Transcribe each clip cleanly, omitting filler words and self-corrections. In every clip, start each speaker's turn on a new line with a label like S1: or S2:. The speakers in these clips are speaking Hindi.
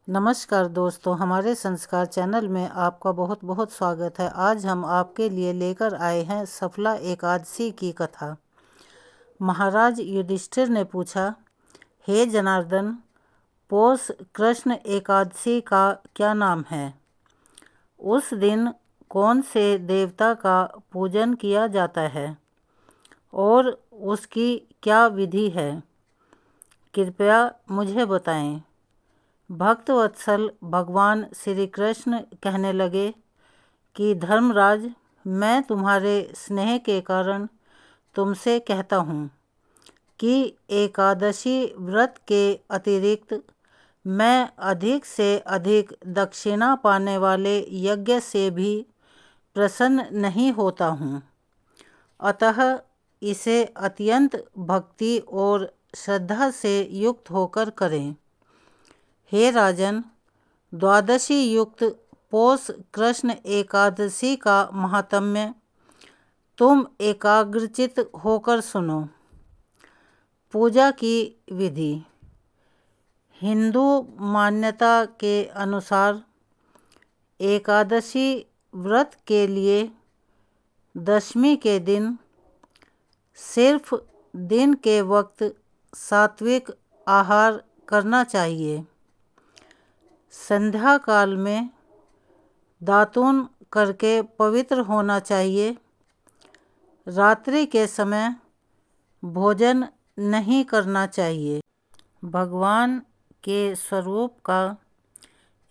S1: नमस्कार दोस्तों, हमारे संस्कार चैनल में आपका बहुत बहुत स्वागत है। आज हम आपके लिए लेकर आए हैं सफला एकादशी की कथा। महाराज युधिष्ठिर ने पूछा, हे जनार्दन, पौष कृष्ण एकादशी का क्या नाम है? उस दिन कौन से देवता का पूजन किया जाता है और उसकी क्या विधि है? कृपया मुझे बताएं। भक्तवत्सल भगवान श्री कृष्ण कहने लगे कि धर्मराज, मैं तुम्हारे स्नेह के कारण तुमसे कहता हूँ कि एकादशी व्रत के अतिरिक्त मैं अधिक से अधिक दक्षिणा पाने वाले यज्ञ से भी प्रसन्न नहीं होता हूँ। अतः इसे अत्यंत भक्ति और श्रद्धा से युक्त होकर करें। हे राजन, द्वादशी युक्त पौष कृष्ण एकादशी का महात्म्य तुम एकाग्रचित होकर सुनो। पूजा की विधि। हिंदू मान्यता के अनुसार एकादशी व्रत के लिए दशमी के दिन सिर्फ दिन के वक्त सात्विक आहार करना चाहिए। संध्या काल में दातून करके पवित्र होना चाहिए। रात्रि के समय भोजन नहीं करना चाहिए। भगवान के स्वरूप का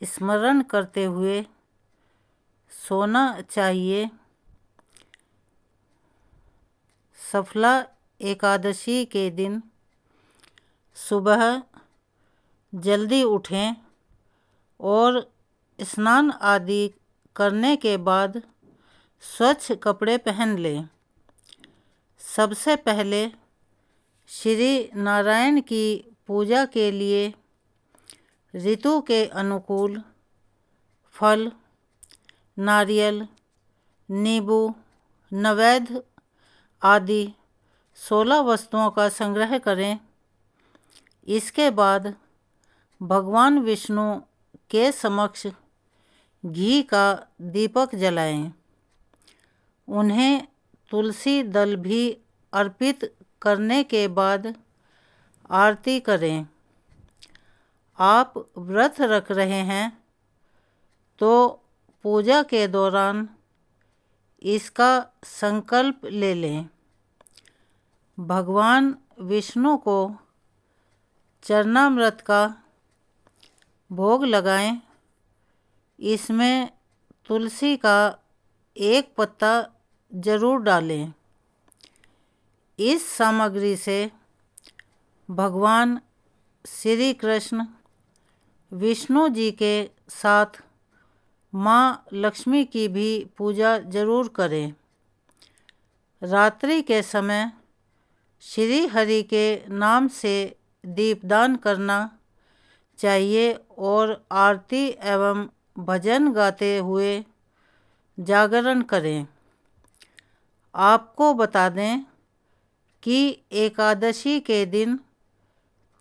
S1: स्मरण करते हुए सोना चाहिए। सफला एकादशी के दिन सुबह जल्दी उठें और स्नान आदि करने के बाद स्वच्छ कपड़े पहन लें। सबसे पहले श्री नारायण की पूजा के लिए ऋतु के अनुकूल फल, नारियल, नींबू, नैवेद्य आदि 16 वस्तुओं का संग्रह करें। इसके बाद भगवान विष्णु के समक्ष घी का दीपक जलाएं। उन्हें तुलसी दल भी अर्पित करने के बाद आरती करें। आप व्रत रख रहे हैं तो पूजा के दौरान इसका संकल्प ले लें। भगवान विष्णु को चरणामृत का भोग लगाएं। इसमें तुलसी का एक पत्ता जरूर डालें। इस सामग्री से भगवान श्री कृष्ण विष्णु जी के साथ माँ लक्ष्मी की भी पूजा जरूर करें। रात्रि के समय श्री हरि के नाम से दीपदान करना चाहिए और आरती एवं भजन गाते हुए जागरण करें। आपको बता दें कि एकादशी के दिन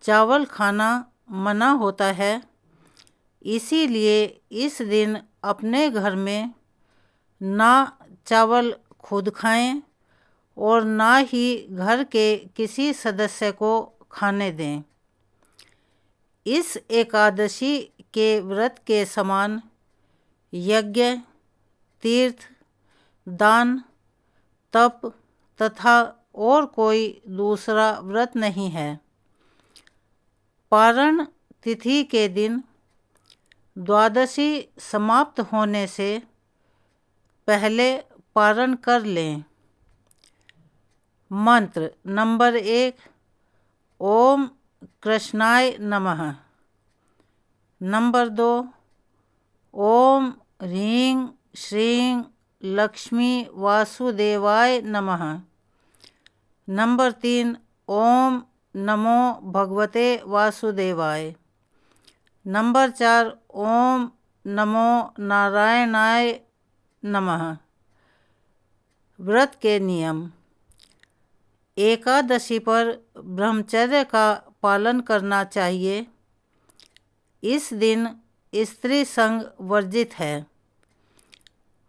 S1: चावल खाना मना होता है। इसीलिए इस दिन अपने घर में ना चावल खुद खाएं और ना ही घर के किसी सदस्य को खाने दें। इस एकादशी के व्रत के समान यज्ञ, तीर्थ, दान, तप तथा और कोई दूसरा व्रत नहीं है। पारण तिथि के दिन द्वादशी समाप्त होने से पहले पारण कर लें। मंत्र नंबर 1, ओम कृष्णाय नमः। नंबर 2, ओम ह्रीं श्रीं लक्ष्मी वासुदेवाय नमः। नंबर 3, ओम नमो भगवते वासुदेवाय। नंबर 4, ओम नमो नारायणाय नमः। व्रत के नियम। एकादशी पर ब्रह्मचर्य का पालन करना चाहिए। इस दिन स्त्री संग वर्जित है।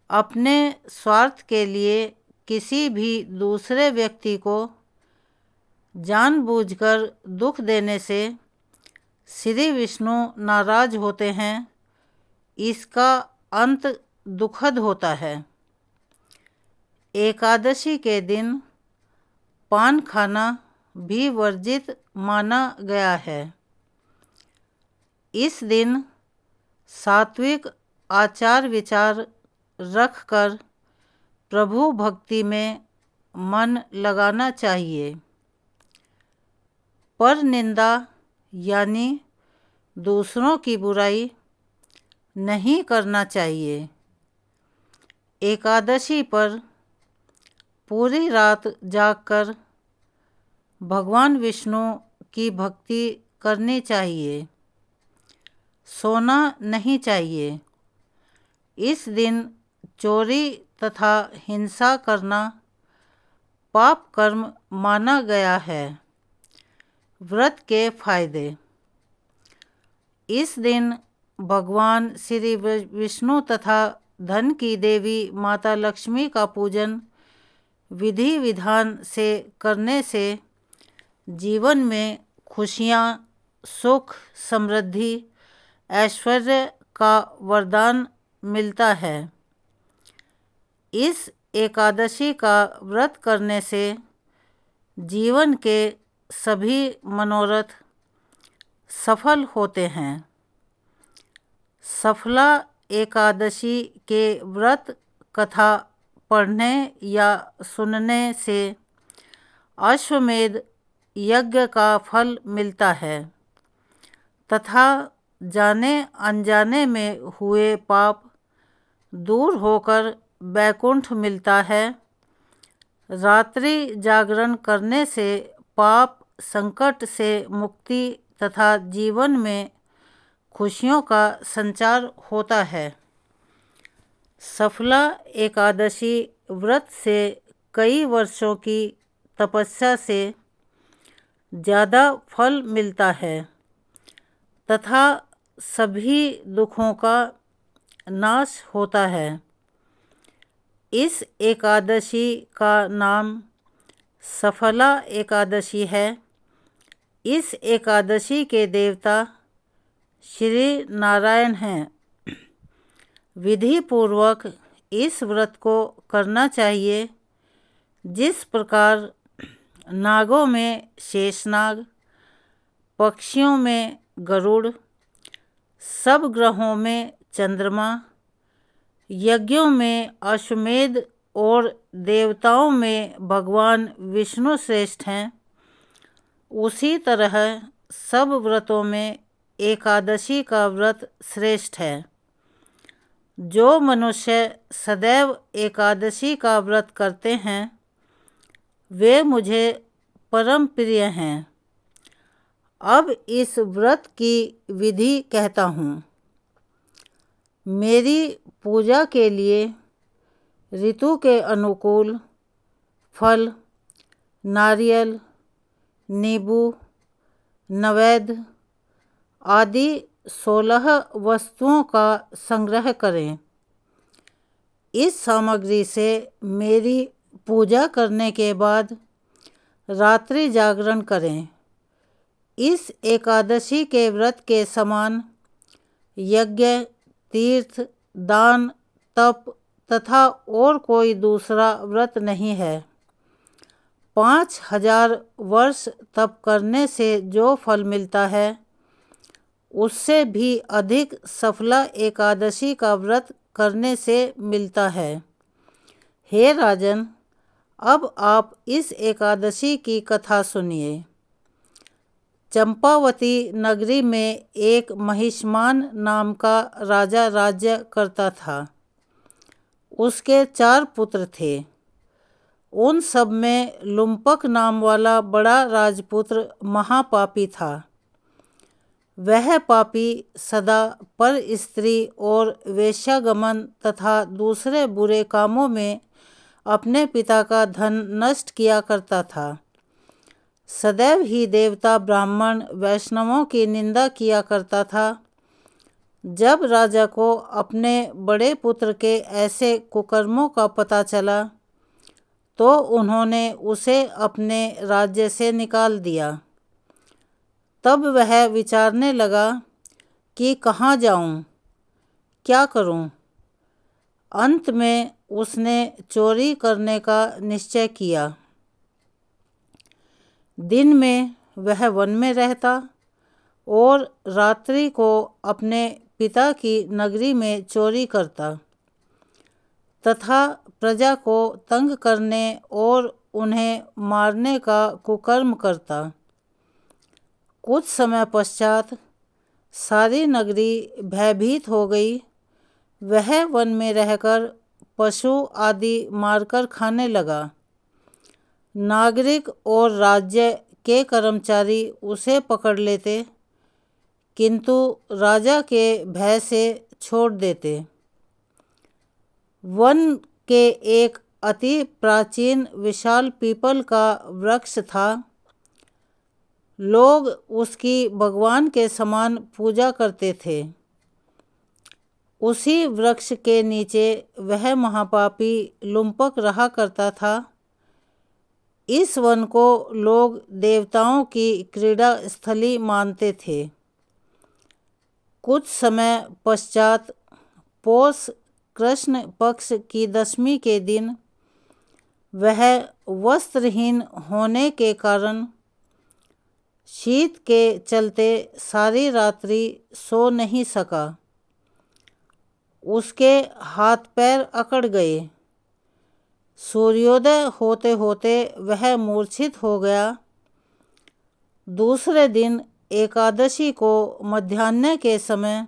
S1: अपने स्वार्थ के लिए किसी भी दूसरे व्यक्ति को जानबूझकर दुख देने से श्री विष्णु नाराज होते हैं। इसका अंत दुखद होता है। एकादशी के दिन पान खाना भी वर्जित माना गया है। इस दिन सात्विक आचार विचार रखकर प्रभु भक्ति में मन लगाना चाहिए। पर निंदा यानी दूसरों की बुराई नहीं करना चाहिए। एकादशी पर पूरी रात जागकर भगवान विष्णु की भक्ति करनी चाहिए। सोना नहीं चाहिए। इस दिन चोरी तथा हिंसा करना पाप कर्म माना गया है। व्रत के फायदे। इस दिन भगवान श्री विष्णु तथा धन की देवी माता लक्ष्मी का पूजन विधि विधान से करने से जीवन में खुशियाँ, सुख, समृद्धि, ऐश्वर्य का वरदान मिलता है। इस एकादशी का व्रत करने से जीवन के सभी मनोरथ सफल होते हैं। सफला एकादशी के व्रत कथा पढ़ने या सुनने से अश्वमेध यज्ञ का फल मिलता है तथा जाने अनजाने में हुए पाप दूर होकर वैकुंठ मिलता है। रात्रि जागरण करने से पाप संकट से मुक्ति तथा जीवन में खुशियों का संचार होता है। सफला एकादशी व्रत से कई वर्षों की तपस्या से ज़्यादा फल मिलता है तथा सभी दुखों का नाश होता है। इस एकादशी का नाम सफला एकादशी है। इस एकादशी के देवता श्री नारायण हैं। विधि पूर्वक इस व्रत को करना चाहिए। जिस प्रकार नागों में शेषनाग, पक्षियों में गरुड़, सब ग्रहों में चंद्रमा, यज्ञों में अश्वमेध और देवताओं में भगवान विष्णु श्रेष्ठ हैं, उसी तरह सब व्रतों में एकादशी का व्रत श्रेष्ठ है। जो मनुष्य सदैव एकादशी का व्रत करते हैं वे मुझे परम प्रिय हैं। अब इस व्रत की विधि कहता हूँ। मेरी पूजा के लिए ऋतु के अनुकूल फल, नारियल, नींबू, नवेद आदि 16 वस्तुओं का संग्रह करें। इस सामग्री से मेरी पूजा करने के बाद रात्रि जागरण करें। इस एकादशी के व्रत के समान यज्ञ, तीर्थ, दान, तप तथा और कोई दूसरा व्रत नहीं है। 5000 वर्ष तप करने से जो फल मिलता है उससे भी अधिक सफला एकादशी का व्रत करने से मिलता है। हे राजन, अब आप इस एकादशी की कथा सुनिए। चंपावती नगरी में एक महिष्मान नाम का राजा राज्य करता था। उसके 4 पुत्र थे। उन सब में लुम्पक नाम वाला बड़ा राजपुत्र महापापी था। वह पापी सदा पर स्त्री और वेश्यागमन तथा दूसरे बुरे कामों में अपने पिता का धन नष्ट किया करता था। सदैव ही देवता, ब्राह्मण, वैष्णवों की निंदा किया करता था। जब राजा को अपने बड़े पुत्र के ऐसे कुकर्मों का पता चला तो उन्होंने उसे अपने राज्य से निकाल दिया। तब वह विचारने लगा कि कहाँ जाऊं, क्या करूं। अंत में उसने चोरी करने का निश्चय किया। दिन में वह वन में रहता और रात्रि को अपने पिता की नगरी में चोरी करता तथा प्रजा को तंग करने और उन्हें मारने का कुकर्म करता। कुछ समय पश्चात सारी नगरी भयभीत हो गई। वह वन में रहकर पशु आदि मारकर खाने लगा। नागरिक और राज्य के कर्मचारी उसे पकड़ लेते किंतु राजा के भय से छोड़ देते। वन के एक अति प्राचीन विशाल पीपल का वृक्ष था। लोग उसकी भगवान के समान पूजा करते थे। उसी वृक्ष के नीचे वह महापापी लुम्पक रहा करता था। इस वन को लोग देवताओं की क्रीड़ा स्थली मानते थे। कुछ समय पश्चात पौष कृष्ण पक्ष की दशमी के दिन वह वस्त्रहीन होने के कारण शीत के चलते सारी रात्रि सो नहीं सका। उसके हाथ पैर अकड़ गए। सूर्योदय होते होते वह मूर्छित हो गया। दूसरे दिन एकादशी को मध्याह्न के समय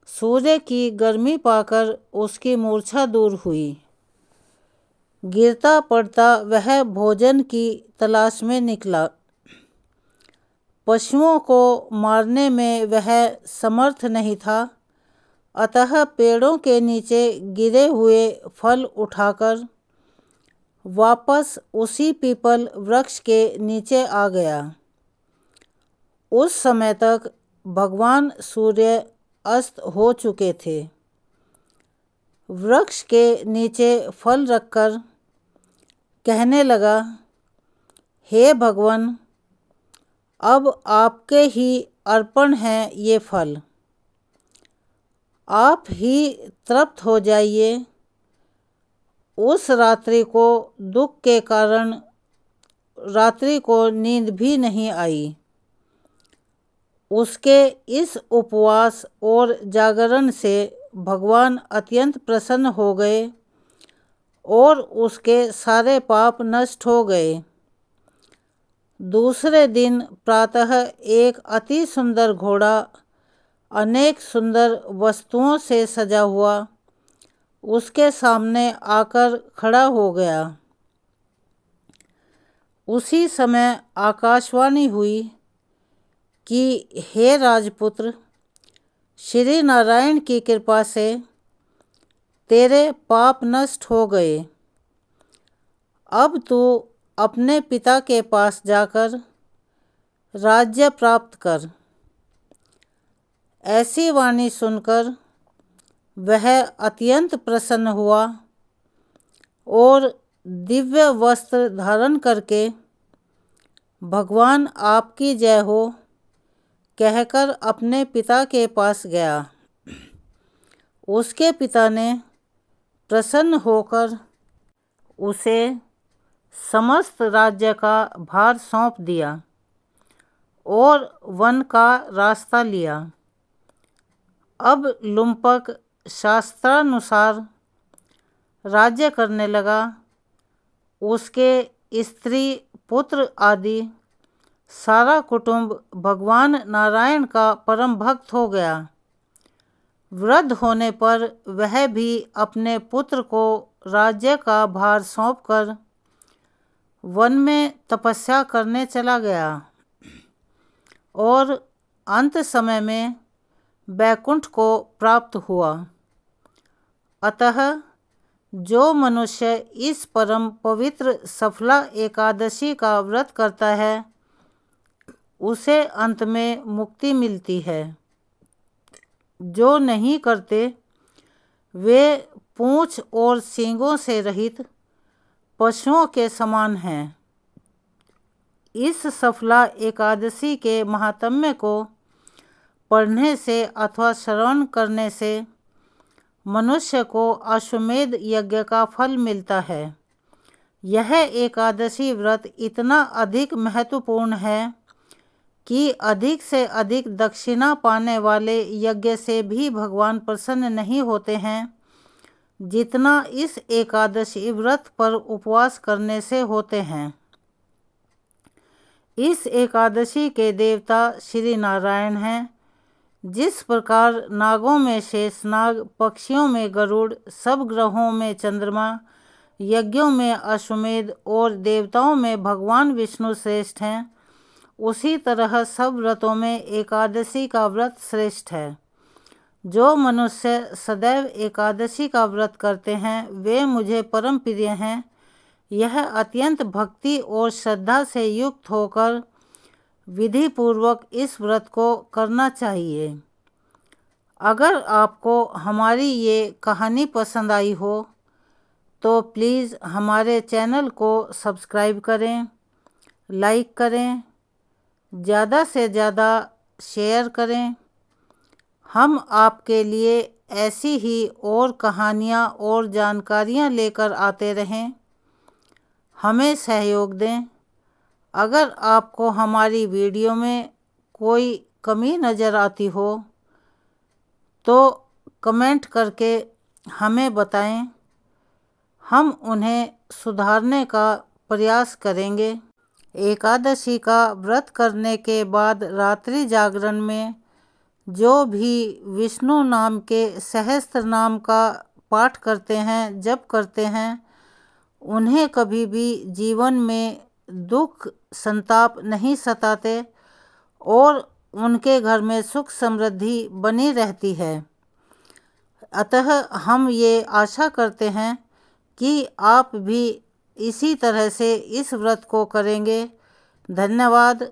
S1: सूर्य की गर्मी पाकर उसकी मूर्छा दूर हुई। गिरता पड़ता वह भोजन की तलाश में निकला। पशुओं को मारने में वह समर्थ नहीं था, अतः पेड़ों के नीचे गिरे हुए फल उठाकर वापस उसी पीपल वृक्ष के नीचे आ गया। उस समय तक भगवान सूर्य अस्त हो चुके थे। वृक्ष के नीचे फल रखकर कहने लगा, हे भगवान, अब आपके ही अर्पण हैं ये फल। आप ही तृप्त हो जाइए। उस रात्रि को दुख के कारण रात्रि को नींद भी नहीं आई। उसके इस उपवास और जागरण से भगवान अत्यंत प्रसन्न हो गए और उसके सारे पाप नष्ट हो गए। दूसरे दिन प्रातः एक अति सुंदर घोड़ा अनेक सुंदर वस्तुओं से सजा हुआ उसके सामने आकर खड़ा हो गया। उसी समय आकाशवाणी हुई कि हे राजपुत्र, श्री नारायण की कृपा से तेरे पाप नष्ट हो गए। अब तू अपने पिता के पास जाकर राज्य प्राप्त कर। ऐसी वाणी सुनकर वह अत्यंत प्रसन्न हुआ और दिव्य वस्त्र धारण करके भगवान आपकी जय हो कहकर अपने पिता के पास गया। उसके पिता ने प्रसन्न होकर उसे समस्त राज्य का भार सौंप दिया और वन का रास्ता लिया। अब लुम्पक शास्त्रानुसार राज्य करने लगा। उसके स्त्री पुत्र आदि सारा कुटुंब भगवान नारायण का परम भक्त हो गया। वृद्ध होने पर वह भी अपने पुत्र को राज्य का भार सौंपकर वन में तपस्या करने चला गया और अंत समय में वैकुंठ को प्राप्त हुआ। अतः जो मनुष्य इस परम पवित्र सफला एकादशी का व्रत करता है उसे अंत में मुक्ति मिलती है। जो नहीं करते वे पूंछ और सींगों से रहित पशुओं के समान हैं। इस सफला एकादशी के महात्म्य को पढ़ने से अथवा श्रवण करने से मनुष्य को अश्वमेध यज्ञ का फल मिलता है। यह एकादशी व्रत इतना अधिक महत्वपूर्ण है कि अधिक से अधिक दक्षिणा पाने वाले यज्ञ से भी भगवान प्रसन्न नहीं होते हैं जितना इस एकादशी व्रत पर उपवास करने से होते हैं। इस एकादशी के देवता श्री नारायण हैं। जिस प्रकार नागों में शेषनाग, पक्षियों में गरुड़, सब ग्रहों में चंद्रमा, यज्ञों में अश्वमेध और देवताओं में भगवान विष्णु श्रेष्ठ हैं, उसी तरह सब व्रतों में एकादशी का व्रत श्रेष्ठ है। जो मनुष्य सदैव एकादशी का व्रत करते हैं वे मुझे परम प्रिय हैं। यह अत्यंत भक्ति और श्रद्धा से युक्त होकर विधि पूर्वक इस व्रत को करना चाहिए। अगर आपको हमारी ये कहानी पसंद आई हो तो प्लीज़ हमारे चैनल को सब्सक्राइब करें, लाइक करें, ज़्यादा से ज़्यादा शेयर करें। हम आपके लिए ऐसी ही और कहानियाँ और जानकारियाँ लेकर आते रहें। हमें सहयोग दें। अगर आपको हमारी वीडियो में कोई कमी नज़र आती हो तो कमेंट करके हमें बताएं। हम उन्हें सुधारने का प्रयास करेंगे। एकादशी का व्रत करने के बाद रात्रि जागरण में जो भी विष्णु नाम के सहस्त्र नाम का पाठ करते हैं, जप करते हैं, उन्हें कभी भी जीवन में दुख संताप नहीं सताते और उनके घर में सुख समृद्धि बनी रहती है। अतः हम ये आशा करते हैं कि आप भी इसी तरह से इस व्रत को करेंगे। धन्यवाद।